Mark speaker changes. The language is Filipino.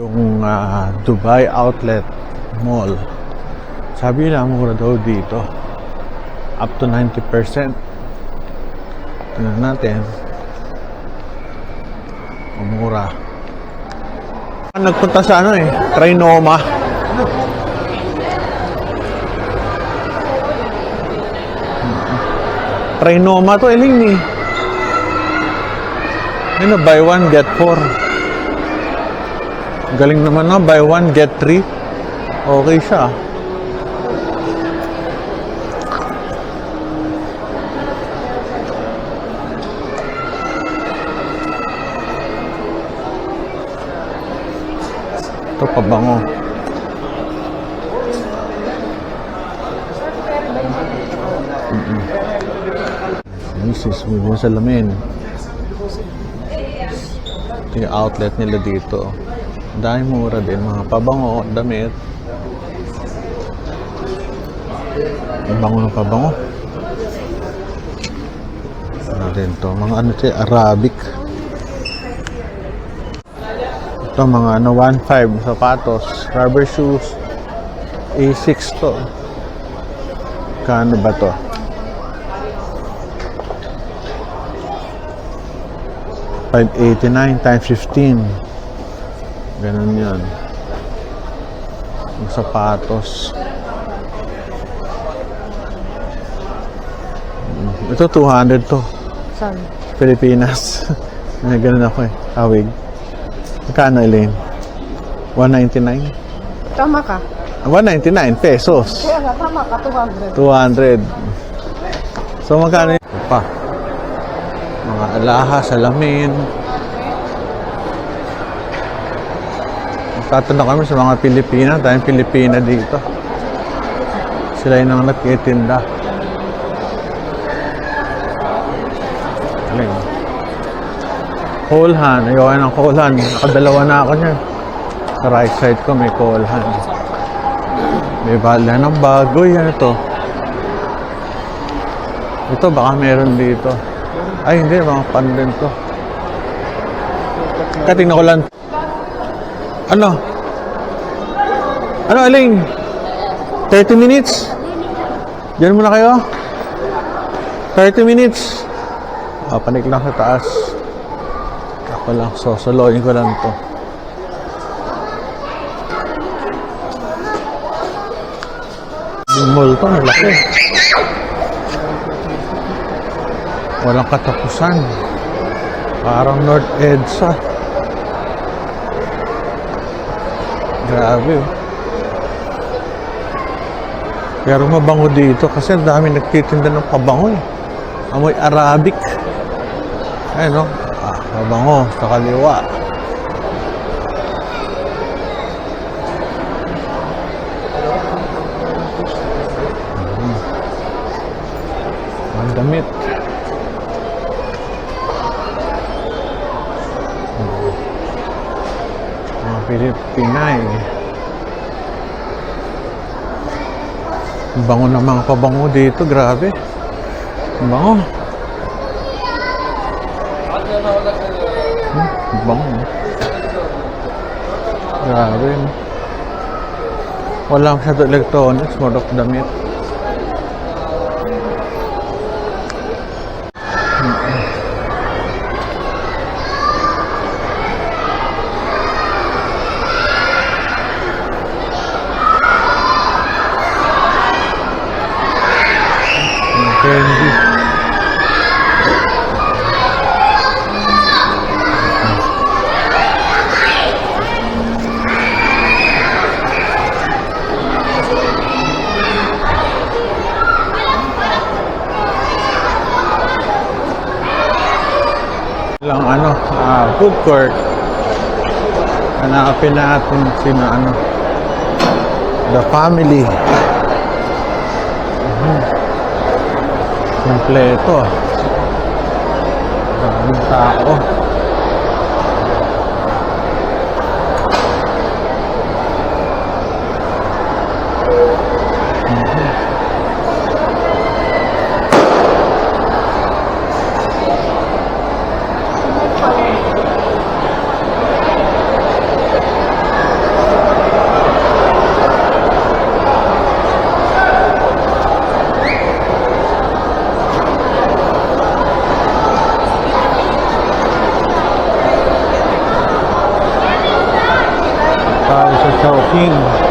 Speaker 1: Yung Dubai Outlet Mall. Sabi nila mura daw dito. Up to 90%. Tingnan natin. Mura. Nagpunta sa Trinoma. Trinoma to, Eling buy one get 4. Galing naman na, buy one get 3. Okay siya. Ito pabango. Misis, may mga salamin. Ito yung outlet nila dito. Dahil mura din, mga pabango, damit. Ang bango ng pabango. Ano din to? Mga Arabic. Ito mga 1.5 sapatos, rubber shoes. A6 to. Kano ba to? 589 times 15. Ganun yan. Yung sapatos. Ito 200 to.
Speaker 2: Saan?
Speaker 1: Pilipinas. Ganun ako Awig. Magkano, Elaine? 199?
Speaker 2: Tama ka.
Speaker 1: 199 pesos.
Speaker 2: Kaya nga, tama ka.
Speaker 1: 200.
Speaker 2: 200.
Speaker 1: So, magkano yun? Pa. Mga alahas, salamin. Tatanong kami sa mga Pilipina. Dahil Pilipina dito. Sila yung nang nagtitinda. Aling. Colehan. Ayaw ng Colehan. Nakadalawa na ako niyan. Sa right side ko may Colehan. May bala ng bago. Yan ito. Ito baka meron dito. Ay hindi. Mga pandem to. Katingnan ko lang. Ano? Ano, Aling? 30 minutes? Diyan muna kayo? 30 minutes? Panik lang sa taas. Ako lang. Soloyin ko lang to. Yung mall to, malaki. Walang katapusan. Parang North EDSA. Grabe. Pero mabango dito kasi ang dami nagtitinda ng pabango Amoy Arabic. Ayun mabango sa kaliwa. Ang damit. Pinay. Bango ng mga pabango dito, grabe. Bango. Bango. Grabe. Wala masyado electronics, more of damit. Candy. Lang food court. Hanapin natin sino The Family. Kompleto. Daming tao. King.